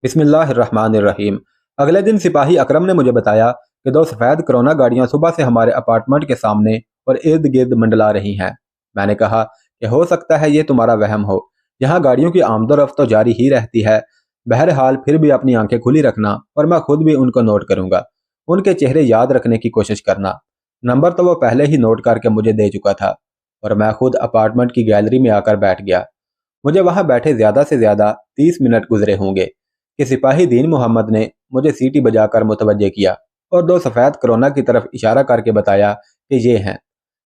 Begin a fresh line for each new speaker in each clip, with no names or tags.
بسم اللہ الرحمن الرحیم۔ اگلے دن سپاہی اکرم نے مجھے بتایا کہ دو سفید کرونا گاڑیاں صبح سے ہمارے اپارٹمنٹ کے سامنے اور ارد گرد منڈلا رہی ہیں۔ میں نے کہا کہ ہو سکتا ہے یہ تمہارا وہم ہو، یہاں گاڑیوں کی آمد و رفت تو جاری ہی رہتی ہے۔ بہرحال پھر بھی اپنی آنکھیں کھلی رکھنا اور میں خود بھی ان کو نوٹ کروں گا۔ ان کے چہرے یاد رکھنے کی کوشش کرنا۔ نمبر تو وہ پہلے ہی نوٹ کر کے مجھے دے چکا تھا اور میں خود اپارٹمنٹ کی گیلری میں آ کر بیٹھ گیا۔ مجھے وہاں بیٹھے زیادہ سے زیادہ 30 منٹ گزرے ہوں گے کہ سپاہی دین محمد نے مجھے سیٹی بجا کر متوجہ کیا اور دو سفید کرونا کی طرف اشارہ کر کے بتایا کہ یہ ہیں۔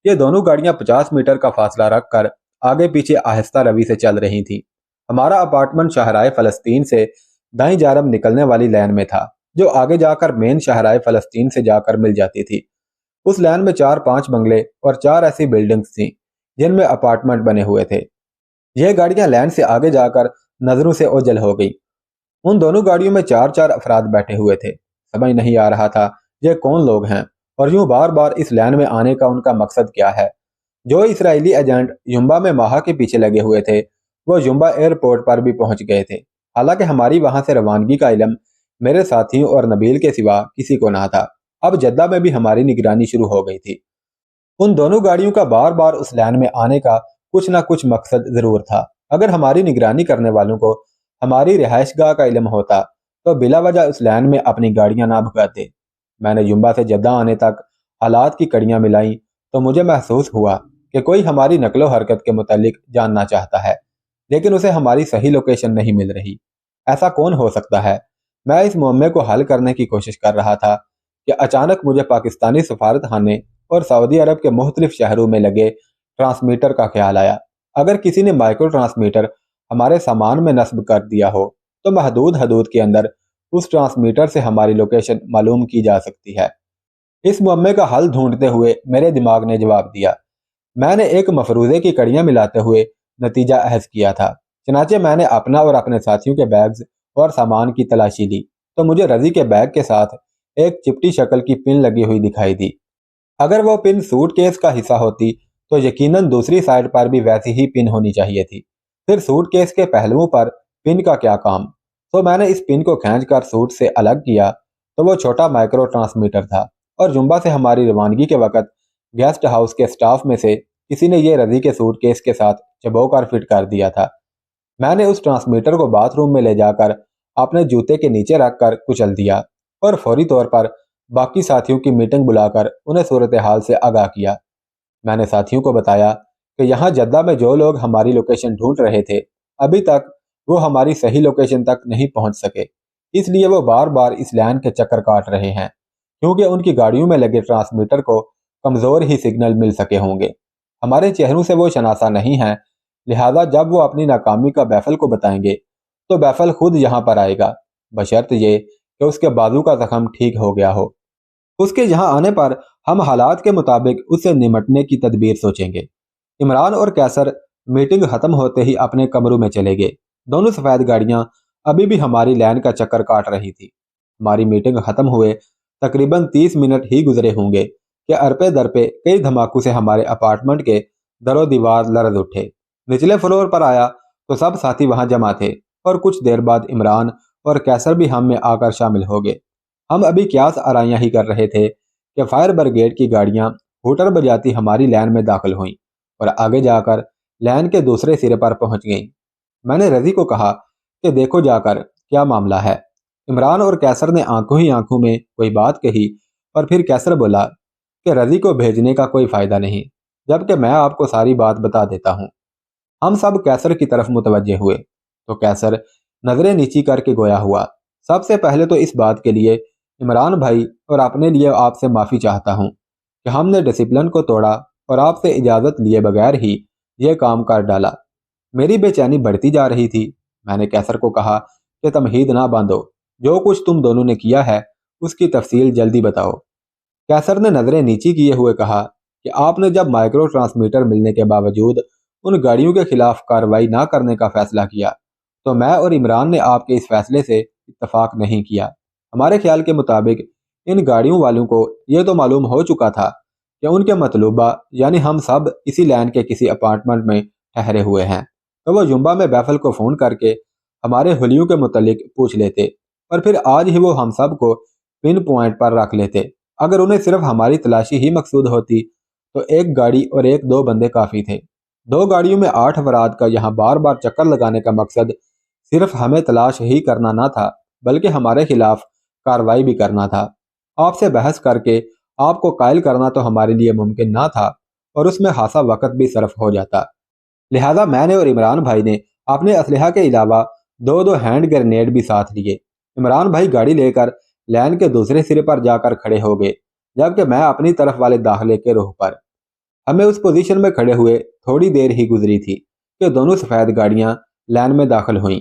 یہ دونوں گاڑیاں 50 میٹر کا فاصلہ رکھ کر آگے پیچھے آہستہ روی سے چل رہی تھیں۔ ہمارا اپارٹمنٹ شاہراہ فلسطین سے دائیں جانب نکلنے والی لین میں تھا، جو آگے جا کر مین شاہراہ فلسطین سے جا کر مل جاتی تھی۔ اس لین میں 4-5 بنگلے اور 4 ایسی بلڈنگز تھیں جن میں اپارٹمنٹ بنے ہوئے تھے۔ یہ گاڑیاں لین سے آگے جا کر نظروں سے اوجھل ہو گئی۔ ان دونوں گاڑیوں میں 4 افراد بیٹھے ہوئے تھے۔ سمجھ نہیں آ رہا تھا یہ کون لوگ ہیں اور یوں بار بار اس لین میں آنے کا ان کا مقصد کیا ہے۔ جو اسرائیلی ایجنٹ یمبا میں ماہا کے پیچھے لگے ہوئے تھے وہ یمبا ایئرپورٹ پر بھی پہنچ گئے تھے، حالانکہ ہماری وہاں سے روانگی کا علم میرے ساتھیوں اور نبیل کے سوا کسی کو نہ تھا۔ اب جدہ میں بھی ہماری نگرانی شروع ہو گئی تھی۔ ان دونوں گاڑیوں کا بار بار اس لین میں آنے کا کچھ نہ کچھ مقصد ضرور تھا۔ اگر ہماری نگرانی کرنے والوں کو ہماری رہائش گاہ کا علم ہوتا تو بلا وجہ اس لین میں اپنی گاڑیاں نہ بھگاتے۔ میں نے یمبا سے جدہ آنے تک حالات کی کڑیاں ملائیں تو مجھے محسوس ہوا کہ کوئی ہماری نقل و حرکت کے متعلق جاننا چاہتا ہے، لیکن اسے ہماری صحیح لوکیشن نہیں مل رہی۔ ایسا کون ہو سکتا ہے؟ میں اس معمے کو حل کرنے کی کوشش کر رہا تھا کہ اچانک مجھے پاکستانی سفارت خانے اور سعودی عرب کے مختلف شہروں میں لگے ٹرانسمیٹر کا خیال آیا۔ اگر کسی نے مائکرو ٹرانسمیٹر ہمارے سامان میں نصب کر دیا ہو تو محدود حدود کے اندر اس ٹرانسمیٹر سے ہماری لوکیشن معلوم کی جا سکتی ہے۔ اس معمے کا حل ڈھونڈتے ہوئے میرے دماغ نے جواب دیا۔ میں نے ایک مفروضے کی کڑیاں ملاتے ہوئے نتیجہ احض کیا تھا۔ چنانچہ میں نے اپنا اور اپنے ساتھیوں کے بیگز اور سامان کی تلاشی لی تو مجھے رضی کے بیگ کے ساتھ ایک چپٹی شکل کی پن لگی ہوئی دکھائی دی۔ اگر وہ پن سوٹ کیس کا حصہ ہوتی تو یقیناً دوسری سائڈ پر بھی ویسی ہی پن ہونی چاہیے تھی۔ پھر سوٹ کیس کے پہلوؤں پر پن کا کیا کام؟ تو میں نے اس پن کو کھینچ کر سوٹ سے الگ کیا تو وہ چھوٹا مائکرو ٹرانسمیٹر تھا، اور یمبا سے ہماری روانگی کے وقت گیسٹ ہاؤس کے سٹاف میں سے کسی نے یہ رضی کے سوٹ کیس کے ساتھ چبو کر فٹ کر دیا تھا۔ میں نے اس ٹرانسمیٹر کو باتھ روم میں لے جا کر اپنے جوتے کے نیچے رکھ کر کچل دیا اور فوری طور پر باقی ساتھیوں کی میٹنگ بلا کر انہیں صورتحال سے آگاہ کیا۔ میں نے ساتھیوں کو بتایا کہ یہاں جدہ میں جو لوگ ہماری لوکیشن ڈھونڈ رہے تھے ابھی تک وہ ہماری صحیح لوکیشن تک نہیں پہنچ سکے، اس لیے وہ بار بار اس لین کے چکر کاٹ رہے ہیں کیونکہ ان کی گاڑیوں میں لگے ٹرانسمیٹر کو کمزور ہی سگنل مل سکے ہوں گے۔ ہمارے چہروں سے وہ شناسا نہیں ہیں، لہذا جب وہ اپنی ناکامی کا بیفل کو بتائیں گے تو بیفل خود یہاں پر آئے گا، بشرط یہ کہ اس کے بازو کا زخم ٹھیک ہو گیا ہو۔ اس کے یہاں آنے پر ہم حالات کے مطابق اس سے نمٹنے کی تدبیر سوچیں گے۔ عمران اور کیسر میٹنگ ختم ہوتے ہی اپنے کمروں میں چلے گئے۔ دونوں سفید گاڑیاں ابھی بھی ہماری لین کا چکر کاٹ رہی تھی۔ ہماری میٹنگ ختم ہوئے تقریباً 30 منٹ ہی گزرے ہوں گے کہ ارپے درپے کئی دھماکوں سے ہمارے اپارٹمنٹ کے در و دیوار لرز اٹھے۔ نچلے فلور پر آیا تو سب ساتھی وہاں جمع تھے اور کچھ دیر بعد عمران اور کیسر بھی ہم میں آ کر شامل ہو گئے۔ ہم ابھی قیاس آرائیاں ہی کر رہے تھے کہ فائر بریگیڈ کی گاڑیاں ہوٹر بجاتی ہماری لین میں داخل ہوئیں اور آگے جا کر لین کے دوسرے سرے پر پہنچ گئیں۔ میں نے رضی کو کہا کہ دیکھو جا کر کیا معاملہ ہے۔ عمران اور کیسر نے آنکھوں ہی آنکھوں میں کوئی بات کہی اور پھر کیسر بولا کہ رضی کو بھیجنے کا کوئی فائدہ نہیں، جبکہ میں آپ کو ساری بات بتا دیتا ہوں۔ ہم سب کیسر کی طرف متوجہ ہوئے تو کیسر نظریں نیچی کر کے گویا ہوا، سب سے پہلے تو اس بات کے لیے عمران بھائی اور اپنے لیے آپ سے معافی چاہتا ہوں کہ ہم نے ڈسپلن کو توڑا اور آپ سے اجازت لیے بغیر ہی یہ کام کر ڈالا۔ میری بے چینی بڑھتی جا رہی تھی۔ میں نے کیسر کو کہا کہ تمہید نہ باندھو، جو کچھ تم دونوں نے کیا ہے اس کی تفصیل جلدی بتاؤ۔ کیسر نے نظریں نیچی کیے ہوئے کہا کہ آپ نے جب مائکرو ٹرانسمیٹر ملنے کے باوجود ان گاڑیوں کے خلاف کارروائی نہ کرنے کا فیصلہ کیا تو میں اور عمران نے آپ کے اس فیصلے سے اتفاق نہیں کیا۔ ہمارے خیال کے مطابق ان گاڑیوں والوں کو یہ تو معلوم ہو چکا تھا کہ ان کے مطلوبہ یعنی ہم سب اسی لین کے کسی اپارٹمنٹ میں ٹھہرے ہوئے ہیں، تو وہ یمبا میں بیفل کو فون کر کے ہمارے حلیوں کے متعلق پوچھ لیتے اور پھر آج ہی وہ ہم سب کو پن پوائنٹ پر رکھ لیتے۔ اگر انہیں صرف ہماری تلاشی ہی مقصود ہوتی تو ایک گاڑی اور ایک دو بندے کافی تھے۔ 2 گاڑیوں میں 8 افراد کا یہاں بار بار چکر لگانے کا مقصد صرف ہمیں تلاش ہی کرنا نہ تھا بلکہ ہمارے خلاف کارروائی بھی کرنا تھا۔ آپ سے بحث کر کے آپ کو قائل کرنا تو ہمارے لیے ممکن نہ تھا اور اس میں خاصا وقت بھی صرف ہو جاتا۔ لہذا میں نے اور عمران بھائی نے اپنے اسلحہ کے علاوہ 2 ہینڈ گرنیڈ بھی ساتھ لیے۔ عمران بھائی گاڑی لے کر لین کے دوسرے سرے پر جا کر کھڑے ہو گئے جبکہ میں اپنی طرف والے داخلے کے رخ پر۔ ہمیں اس پوزیشن میں کھڑے ہوئے تھوڑی دیر ہی گزری تھی کہ دونوں سفید گاڑیاں لین میں داخل ہوئیں۔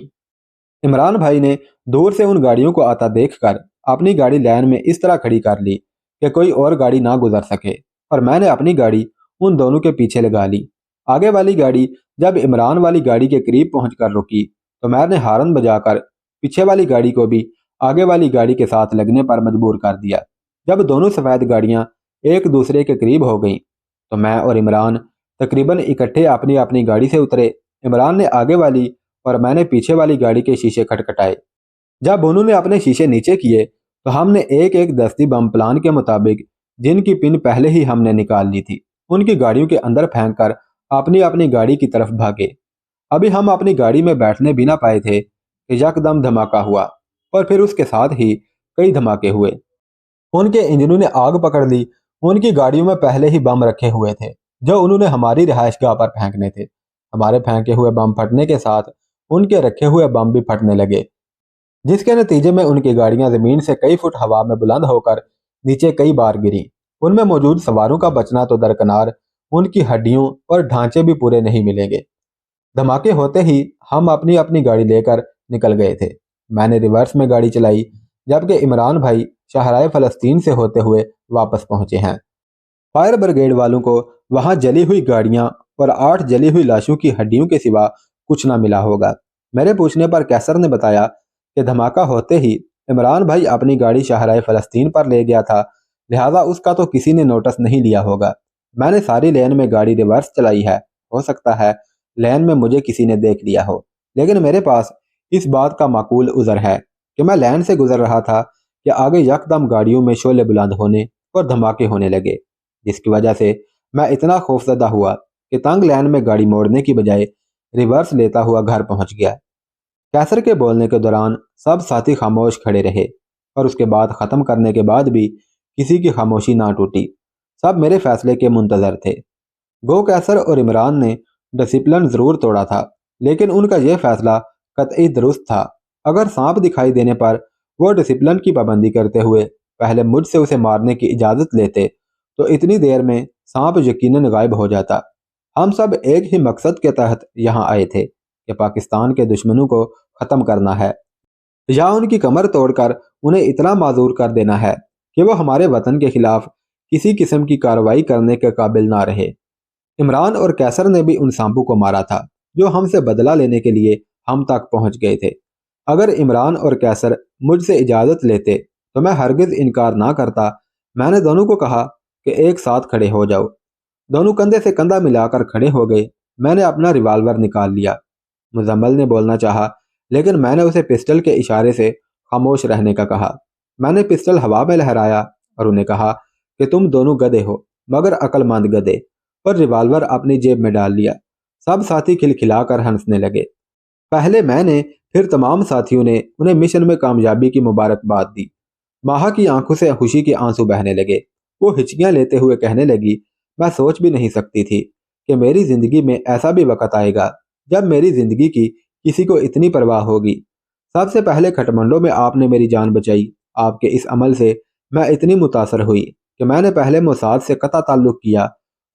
عمران بھائی نے دور سے ان گاڑیوں کو آتا دیکھ کر اپنی گاڑی لین میں اس طرح کھڑی کر لی کہ کوئی اور گاڑی نہ گزر سکے اور میں نے اپنی گاڑی ان دونوں کے پیچھے لگا لی۔ آگے والی گاڑی جب عمران والی گاڑی کے قریب پہنچ کر رکی تو میں نے ہارن بجا کر پیچھے والی گاڑی کو بھی آگے والی گاڑی کے ساتھ لگنے پر مجبور کر دیا۔ جب دونوں سفید گاڑیاں ایک دوسرے کے قریب ہو گئیں تو میں اور عمران تقریباً اکٹھے اپنی اپنی گاڑی سے اترے۔ عمران نے آگے والی اور میں نے پیچھے والی گاڑی کے شیشے کھٹکھٹائے۔ جب انہوں نے اپنے شیشے نیچے کیے تو ہم نے ایک ایک دستی بم پلان کے مطابق جن کی پن پہلے ہی ہم نے نکال لی تھی ان کی گاڑیوں کے اندر پھینک کر اپنی اپنی گاڑی کی طرف بھاگے۔ ابھی ہم اپنی گاڑی میں بیٹھنے بھی نہ پائے تھے کہ یکدم دھماکہ ہوا اور پھر اس کے ساتھ ہی کئی دھماکے ہوئے۔ ان کے انجنوں نے آگ پکڑ لی۔ ان کی گاڑیوں میں پہلے ہی بم رکھے ہوئے تھے جو انہوں نے ہماری رہائش گاہ پر پھینکنے تھے۔ ہمارے پھینکے ہوئے بم پھٹنے کے ساتھ ان کے رکھے ہوئے بم بھی پھٹنے لگے جس کے نتیجے میں ان کی گاڑیاں زمین سے کئی فٹ ہوا میں بلند ہو کر نیچے کئی بار گریں۔ ان میں موجود سواروں کا بچنا تو درکنار، ان کی ہڈیوں اور ڈھانچے بھی پورے نہیں ملیں گے۔ دھماکے ہوتے ہی ہم اپنی اپنی گاڑی لے کر نکل گئے تھے۔ میں نے ریورس میں گاڑی چلائی جبکہ عمران بھائی شاہراہ فلسطین سے ہوتے ہوئے واپس پہنچے ہیں۔ فائر بریگیڈ والوں کو وہاں جلی ہوئی گاڑیاں اور 8 جلی ہوئی لاشوں کی ہڈیوں کے سوا کچھ نہ ملا ہوگا۔ میرے پوچھنے پر کیسر نے بتایا کہ دھماکہ ہوتے ہی عمران بھائی اپنی گاڑی شاہراہ فلسطین پر لے گیا تھا، لہذا اس کا تو کسی نے نوٹس نہیں لیا ہوگا۔ میں نے ساری لین میں گاڑی ریورس چلائی ہے، ہو سکتا ہے لین میں مجھے کسی نے دیکھ لیا ہو، لیکن میرے پاس اس بات کا معقول عذر ہے کہ میں لین سے گزر رہا تھا کہ آگے یکدم گاڑیوں میں شعلے بلند ہونے اور دھماکے ہونے لگے جس کی وجہ سے میں اتنا خوفزدہ ہوا کہ تنگ لین میں گاڑی موڑنے کی بجائے ریورس لیتا ہوا گھر پہنچ گیا۔ کیسر کے بولنے کے دوران سب ساتھی خاموش کھڑے رہے اور اس کے بعد ختم کرنے کے بعد بھی کسی کی خاموشی نہ ٹوٹی۔ سب میرے فیصلے کے منتظر تھے۔ گو کیسر اور عمران نے ڈسپلن ضرور توڑا تھا لیکن ان کا یہ فیصلہ قطعی درست تھا۔ اگر سانپ دکھائی دینے پر وہ ڈسپلن کی پابندی کرتے ہوئے پہلے مجھ سے اسے مارنے کی اجازت لیتے تو اتنی دیر میں سانپ یقیناً غائب ہو جاتا۔ ہم سب ایک ہی مقصد کے تحت یہاں آئے تھے کہ پاکستان کے دشمنوں کو ختم کرنا ہے یا ان کی کمر توڑ کر انہیں اتنا معذور کر دینا ہے کہ وہ ہمارے وطن کے خلاف کسی قسم کی کارروائی کرنے کے قابل نہ رہے۔ عمران اور کیسر نے بھی ان سانپوں کو مارا تھا جو ہم سے بدلہ لینے کے لیے ہم تک پہنچ گئے تھے۔ اگر عمران اور کیسر مجھ سے اجازت لیتے تو میں ہرگز انکار نہ کرتا۔ میں نے دونوں کو کہا کہ ایک ساتھ کھڑے ہو جاؤ۔ دونوں کندھے سے کندھا ملا کر کھڑے ہو گئے۔ میں نے اپنا ریوالور نکال لیا۔ مزمل نے بولنا چاہا لیکن میں نے اسے پسٹل کے اشارے سے خاموش رہنے کا کہا۔ میں نے پسٹل ہوا میں لہرایا اور انہیں کہا کہ تم دونوں گدھے ہو مگر عقل مند گدھے، اور ریوالور اپنی جیب میں ڈال لیا۔ سب ساتھی کھلکھلا کر ہنسنے لگے۔ پہلے میں نے پھر تمام ساتھیوں نے انہیں مشن میں کامیابی کی مبارکباد دی۔ ماہا کی آنکھوں سے خوشی کے آنسو بہنے لگے۔ وہ ہچکیاں لیتے ہوئے کہنے لگی، میں سوچ بھی نہیں سکتی تھی کہ میری زندگی میں ایسا بھی وقت آئے گا جب میری زندگی کی کسی کو اتنی پرواہ ہوگی۔ سب سے پہلے کھٹمنڈو میں آپ نے میری جان بچائی۔ آپ کے اس عمل سے میں اتنی متاثر ہوئی کہ میں نے پہلے موساد سے قطع تعلق کیا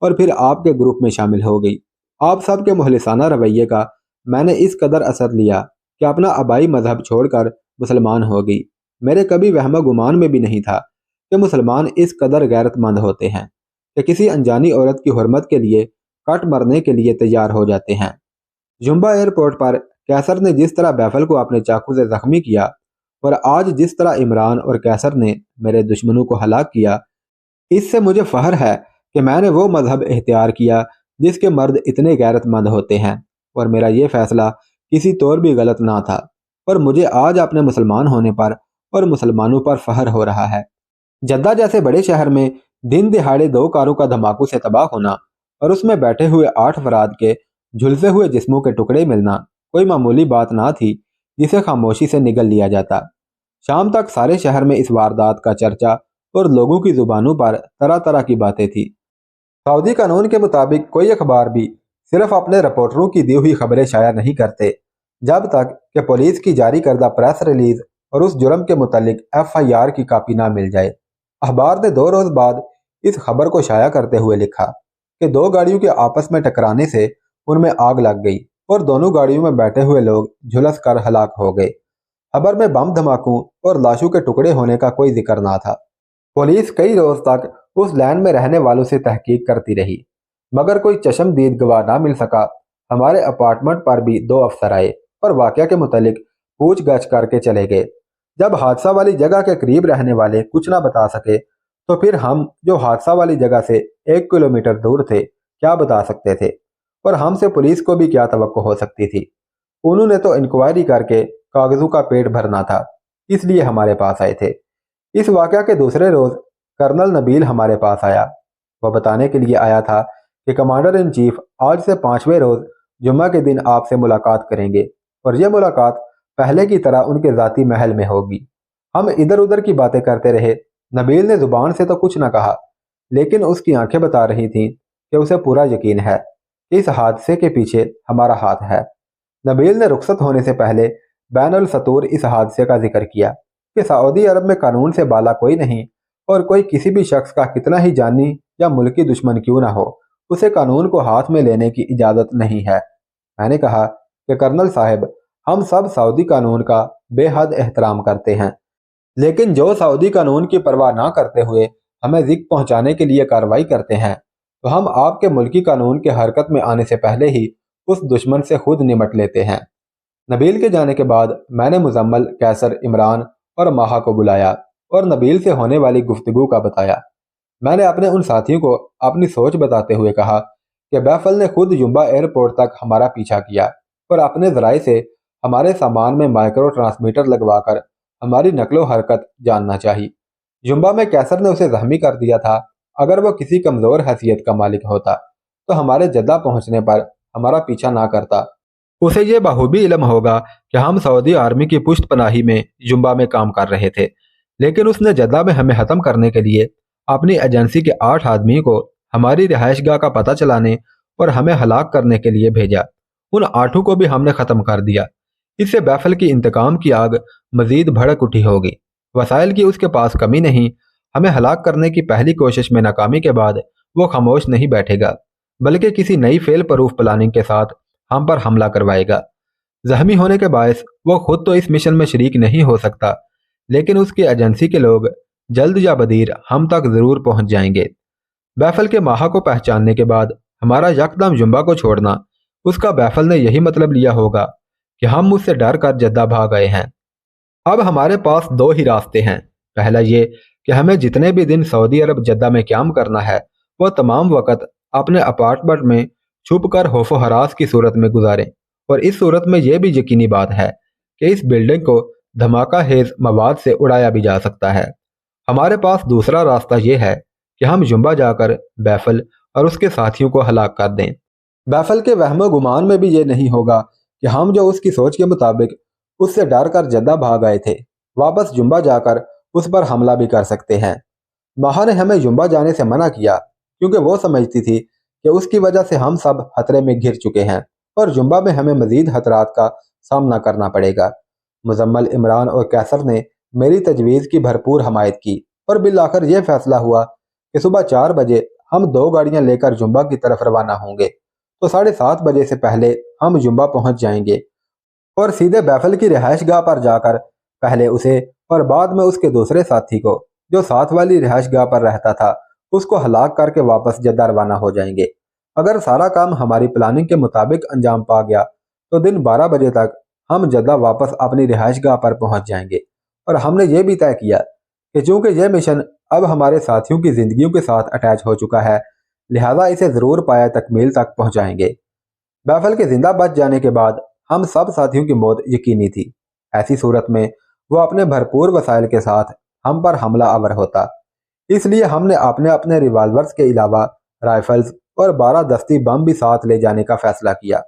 اور پھر آپ کے گروپ میں شامل ہو گئی۔ آپ سب کے مخلصانہ رویے کا میں نے اس قدر اثر لیا کہ اپنا آبائی مذہب چھوڑ کر مسلمان ہو گئی۔ میرے کبھی وہم و گمان میں بھی نہیں تھا کہ مسلمان اس قدر غیرت مند ہوتے ہیں کہ کسی انجانی عورت کی حرمت کے لیے کٹ مرنے کے لیے تیار ہو جاتے ہیں۔ جمبا ایئرپورٹ پر کیسر نے جس طرح بیفل کو اپنے چاقو سے زخمی کیا اور آج جس طرح عمران اور کیسر نے میرے دشمنوں کو ہلاک کیا، اس سے مجھے فخر ہے کہ میں نے وہ مذہب اختیار کیا جس کے مرد اتنے غیرت مند ہوتے ہیں، اور میرا یہ فیصلہ کسی طور بھی غلط نہ تھا۔ اور مجھے آج اپنے مسلمان ہونے پر اور مسلمانوں پر فخر ہو رہا ہے۔ جدہ جیسے بڑے شہر میں دن دہاڑے 2 کاروں کا دھماکوں سے تباہ ہونا اور اس میں بیٹھے ہوئے 8 افراد کے جھلسے ہوئے جسموں کے ٹکڑے ملنا کوئی معمولی بات نہ تھی جسے خاموشی سے نگل لیا جاتا۔ شام تک سارے شہر میں اس واردات کا چرچا اور لوگوں کی زبانوں پر طرح طرح کی باتیں تھی۔ سعودی قانون کے مطابق کوئی اخبار بھی صرف اپنے رپورٹروں کی دی ہوئی خبریں شائع نہیں کرتے جب تک کہ پولیس کی جاری کردہ پریس ریلیز اور اس جرم کے متعلق FIR کی کاپی نہ مل جائے۔ اخبار نے 2 روز بعد اس خبر کو شائع کرتے ہوئے لکھا کہ 2 گاڑیوں کے آپس میں ٹکرانے سے ان میں آگ لگ گئی اور دونوں گاڑیوں میں بیٹھے ہوئے لوگ جھلس کر ہلاک ہو گئے۔ خبر میں بم دھماکوں اور لاشوں کے ٹکڑے ہونے کا کوئی ذکر نہ تھا۔ پولیس کئی روز تک اس لین میں رہنے والوں سے تحقیق کرتی رہی مگر کوئی چشمدید گواہ نہ مل سکا۔ ہمارے اپارٹمنٹ پر بھی 2 افسر آئے اور واقعہ کے متعلق پوچھ گچھ کر کے چلے گئے۔ جب حادثہ والی جگہ کے قریب رہنے والے کچھ نہ بتا سکے تو پھر ہم جو حادثہ والی جگہ سے 1 کلومیٹر دور تھے کیا بتا سکتے تھے، اور ہم سے پولیس کو بھی کیا توقع ہو سکتی تھی۔ انہوں نے تو انکوائری کر کے کاغذوں کا پیٹ بھرنا تھا، اس لیے ہمارے پاس آئے تھے۔ اس واقعہ کے دوسرے روز کرنل نبیل ہمارے پاس آیا۔ وہ بتانے کے لیے آیا تھا کہ کمانڈر ان چیف آج سے 5ویں روز جمعہ کے دن آپ سے ملاقات کریں گے اور یہ ملاقات پہلے کی طرح ان کے ذاتی محل میں ہوگی۔ ہم ادھر ادھر کی باتیں کرتے رہے۔ نبیل نے زبان سے تو کچھ نہ کہا لیکن اس کی آنکھیں بتا رہی تھیں کہ اسے پورا یقین ہے کہ اس حادثے کے پیچھے ہمارا ہاتھ ہے۔ نبیل نے رخصت ہونے سے پہلے بین السطور اس حادثے کا ذکر کیا کہ سعودی عرب میں قانون سے بالا کوئی نہیں اور کوئی کسی بھی شخص کا کتنا ہی جانی یا ملکی دشمن کیوں نہ ہو اسے قانون کو ہاتھ میں لینے کی اجازت نہیں ہے۔ میں نے کہا کہ کرنل صاحب، ہم سب سعودی قانون کا بے حد احترام کرتے ہیں، لیکن جو سعودی قانون کی پرواہ نہ کرتے ہوئے ہمیں ذک پہنچانے کے لیے کارروائی کرتے ہیں تو ہم آپ کے ملکی قانون کے حرکت میں آنے سے پہلے ہی اس دشمن سے خود نمٹ لیتے ہیں۔ نبیل کے جانے کے بعد میں نے مزمل، قیصر، عمران اور ماہا کو بلایا اور نبیل سے ہونے والی گفتگو کا بتایا۔ میں نے اپنے ان ساتھیوں کو اپنی سوچ بتاتے ہوئے کہا کہ بیفل نے خود جمبا ایئرپورٹ تک ہمارا پیچھا کیا اور اپنے ذرائع سے ہمارے سامان میں مائکرو ٹرانسمیٹر لگوا کر ہماری نقل و حرکت جاننا چاہیے۔ جمبا میں قیصر نے اسے زخمی کر دیا تھا۔ اگر وہ کسی کمزور حیثیت کا مالک ہوتا تو ہمارے جدہ پہنچنے پر ہمارا پیچھا نہ کرتا۔ اسے یہ بخوبی علم ہوگا کہ ہم سعودی آرمی کی پشت پناہی میں جمبا میں کام کر رہے تھے، لیکن اس نے جدہ میں ہمیں ختم کرنے کے لیے اپنی ایجنسی کے 8 آدمی کو ہماری رہائش گاہ کا پتہ چلانے اور ہمیں ہلاک کرنے کے لیے بھیجا۔ ان 8 کو بھی ہم نے ختم کر دیا۔ اس سے بیفل کی انتقام کی آگ مزید بھڑک اٹھی ہوگی۔ وسائل کی اس کے پاس کمی نہیں۔ ہمیں ہلاک کرنے کی پہلی کوشش میں ناکامی کے بعد وہ خاموش نہیں بیٹھے گا، بلکہ کسی نئی فیل پروف پلاننگ کے ساتھ ہم پر حملہ کروائے گا۔ زخمی ہونے کے باعث وہ خود تو اس مشن میں شریک نہیں ہو سکتا، لیکن اس کی ایجنسی کے لوگ جلد یا بدیر ہم تک ضرور پہنچ جائیں گے۔ بیفل کے ماہا کو پہچاننے کے بعد ہمارا یکدم جمبا کو چھوڑنا، اس کا بیفل نے یہی مطلب لیا ہوگا کہ ہم اس سے ڈر کر جدہ بھاگ گئے ہیں۔ اب ہمارے پاس 2 ہی راستے ہیں۔ پہلا یہ کہ ہمیں جتنے بھی دن سعودی عرب جدہ میں قیام کرنا ہے وہ تمام وقت اپنے اپارٹمنٹ میں چھپ کر خوف و ہراس کی صورت میں گزاریں، اور اس صورت میں یہ بھی یقینی بات ہے کہ اس بلڈنگ کو دھماکہ خیز مواد سے اڑایا بھی جا سکتا ہے۔ ہمارے پاس دوسرا راستہ یہ ہے کہ ہم جمبا جا کر بیفل اور اس کے ساتھیوں کو ہلاک کر دیں۔ بیفل کے وہم و گمان میں بھی یہ نہیں ہوگا کہ ہم جو اس کی سوچ کے مطابق اس سے ڈر کر جدہ بھاگ آئے تھے واپس جمبا جا کر اس پر حملہ بھی کر سکتے ہیں۔ ماہا نے ہمیں جمبا جانے سے منع کیا کیونکہ وہ سمجھتی تھی کہ اس کی وجہ سے ہم سب خطرے میں گھر چکے ہیں اور جمبا میں ہمیں مزید خطرات کا سامنا کرنا پڑے گا۔ مزمل، عمران اور قیصر نے میری تجویز کی بھرپور حمایت کی اور بالآخر یہ فیصلہ ہوا کہ صبح 4 بجے ہم 2 گاڑیاں لے کر جمبا کی طرف روانہ ہوں گے تو 7:30 بجے سے پہلے ہم جمبا پہنچ جائیں گے اور سیدھے بیفل کی رہائش گاہ پر جا کر پہلے اسے اور بعد میں اس کے دوسرے ساتھی کو جو ساتھ والی رہائش گاہ پر رہتا تھا اس کو ہلاک کر کے واپس جدہ روانہ ہو جائیں گے۔ اگر سارا کام ہماری پلاننگ کے مطابق انجام پا گیا تو دن 12 بجے تک ہم جدہ واپس اپنی رہائش گاہ پر پہنچ جائیں گے، اور ہم نے یہ بھی طے کیا کہ چونکہ یہ مشن اب ہمارے ساتھیوں کی زندگیوں کے ساتھ اٹیچ ہو چکا ہے لہذا اسے ضرور پایا تکمیل تک پہنچائیں گے۔ بیفل کے زندہ بچ جانے کے بعد ہم سب ساتھیوں کی موت یقینی تھی۔ ایسی صورت میں وہ اپنے بھرپور وسائل کے ساتھ ہم پر حملہ آور ہوتا۔ اس لیے ہم نے اپنے اپنے ریوالورز کے علاوہ رائفلز اور 12 دستی بم بھی ساتھ لے جانے کا فیصلہ کیا۔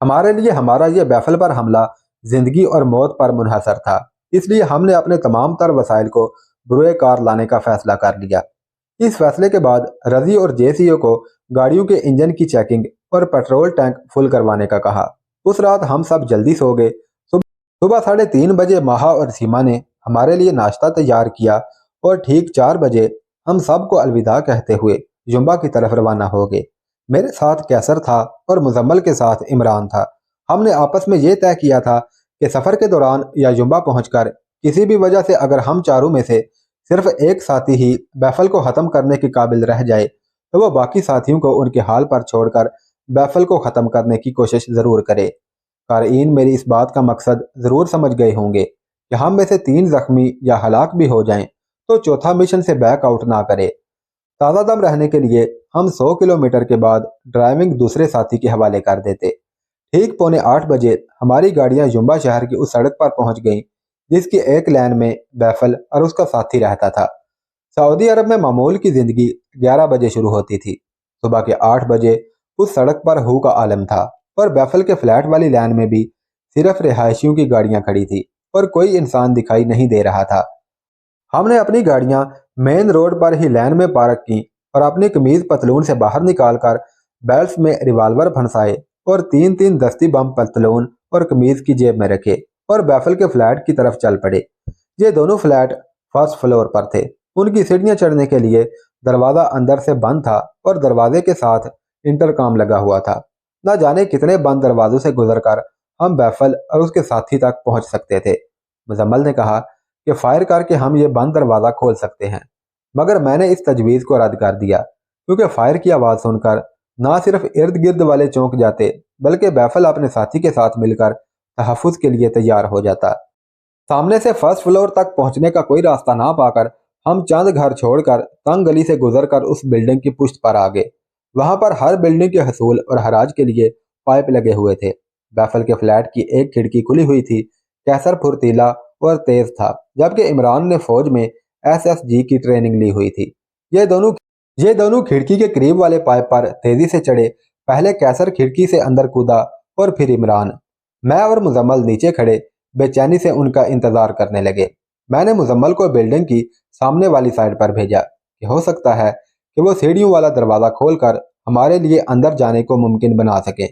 ہمارے لیے ہمارا یہ بیفل پر حملہ زندگی اور موت پر منحصر تھا، اس لیے ہم نے اپنے تمام تر وسائل کو بروئے کار لانے کا فیصلہ کر لیا۔ اس فیصلے کے بعد رضی اور جے سی او کو گاڑیوں کے انجن کی چیکنگ اور پیٹرول ٹینک فل کروانے کا کہا۔ اس رات ہم سب جلدی سو گئے۔ صبح 3:30 بجے ماہا اور سیما نے ہمارے لیے ناشتہ تیار کیا اور ٹھیک 4 بجے ہم سب کو الوداع کہتے ہوئے جمبہ کی طرف روانہ ہو گئے۔ میرے ساتھ کیسر تھا اور مزمل کے ساتھ عمران تھا۔ ہم نے آپس میں یہ طے کیا تھا کہ سفر کے دوران یا جمبہ پہنچ کر کسی بھی وجہ سے اگر ہم چاروں میں سے صرف ایک ساتھی ہی بیفل کو ختم کرنے کے قابل رہ جائے تو وہ باقی ساتھیوں کو ان کے حال پر چھوڑ کر بیفل کو ختم کرنے کی کوشش ضرور کرے۔ قارئین میری اس بات کا مقصد ضرور سمجھ گئے ہوں گے کہ ہم میں سے 3 زخمی یا ہلاک بھی ہو جائیں تو چوتھا مشن سے بیک آؤٹ نہ کرے۔ تازہ دم رہنے کے لیے ہم 100 کلومیٹر کے بعد ڈرائیونگ دوسرے ساتھی کے حوالے کر دیتے۔ ٹھیک 7:45 بجے ہماری گاڑیاں جمبہ شہر کی اس سڑک پر پہنچ گئیں جس کی ایک لین میں بیفل اور اس کا ساتھی رہتا تھا۔ سعودی عرب میں معمول کی زندگی 11 بجے شروع ہوتی تھی۔ صبح کے 8 بجے اس سڑک پر ہو کا عالم تھا اور بیفل کے فلیٹ والی لین میں بھی صرف رہائشیوں کی گاڑیاں کھڑی تھی اور کوئی انسان دکھائی نہیں دے رہا تھا۔ ہم نے اپنی گاڑیاں مین روڈ پر ہی لین میں پارک کی اور اپنی قمیض پتلون سے باہر نکال کر بیلٹس میں ریوالور پھنسائے اور 3 دستی بم پتلون اور قمیض کی جیب میں رکھے اور بیفل کے فلیٹ کی طرف چل پڑے۔ یہ دونوں فلیٹ فرسٹ فلور پر تھے۔ ان کی سیڑھیاں چڑھنے کے لیے دروازہ اندر سے بند تھا اور دروازے کے ساتھ انٹرکام لگا ہوا تھا۔ نہ جانے کتنے بند دروازوں سے گزر کر ہم بیفل اور اس کے ساتھی تک پہنچ سکتے تھے۔ مزمل نے کہا کہ فائر کر کے ہم یہ بند دروازہ کھول سکتے ہیں، مگر میں نے اس تجویز کو رد کر دیا کیونکہ فائر کی آواز سن کر نہ صرف ارد گرد والے چونک جاتے بلکہ بیفل اپنے ساتھی کے ساتھ مل کر تحفظ کے لیے تیار ہو جاتا۔ سامنے سے فرسٹ فلور تک پہنچنے کا کوئی راستہ نہ پا کر ہم چند گھر چھوڑ کر تنگ گلی سے گزر کر اس بلڈنگ کی پشت پر آ گئے۔ وہاں پر ہر بلڈنگ کے حصول اور حراج کے لیے پائپ لگے ہوئے تھے۔ بیفل کے فلیٹ کی ایک کھڑکی کھلی ہوئی تھی۔ کیسر پھرتیلا اور تیز تھا جبکہ عمران نے فوج میں SSG کی ٹریننگ لی ہوئی تھی۔ یہ دونوں کھڑکی کے قریب والے پائپ پر تیزی سے چڑھے۔ پہلے کیسر کھڑکی سے اندر کودا اور پھر عمران۔ میں اور مزمل نیچے کھڑے بے چینی سے ان کا انتظار کرنے لگے۔ میں نے مزمل کو بلڈنگ کی سامنے والی سائڈ پر بھیجا کہ ہو سکتا ہے کہ وہ سیڑھیوں والا دروازہ کھول کر ہمارے لیے اندر جانے کو ممکن بنا سکے۔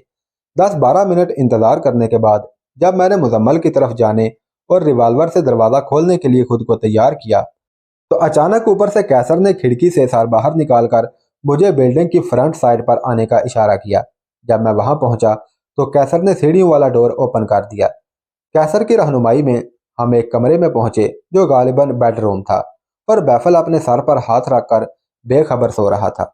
10-12 منٹ انتظار کرنے کے بعد جب میں نے مزمل کی طرف جانے اور ریوالور سے دروازہ کھولنے کے لیے خود کو تیار کیا تو اچانک اوپر سے کیسر نے کھڑکی سے سر باہر نکال کر مجھے بلڈنگ کی فرنٹ سائڈ پر آنے کا اشارہ کیا۔ جب میں وہاں پہنچا تو کیسر نے سیڑھیوں والا ڈور اوپن کر دیا۔ کیسر کی رہنمائی میں ہم ایک کمرے میں پہنچے جو غالباً بیڈ روم تھا اور بیفل اپنے سر پر ہاتھ رکھ کر بے خبر سو رہا تھا۔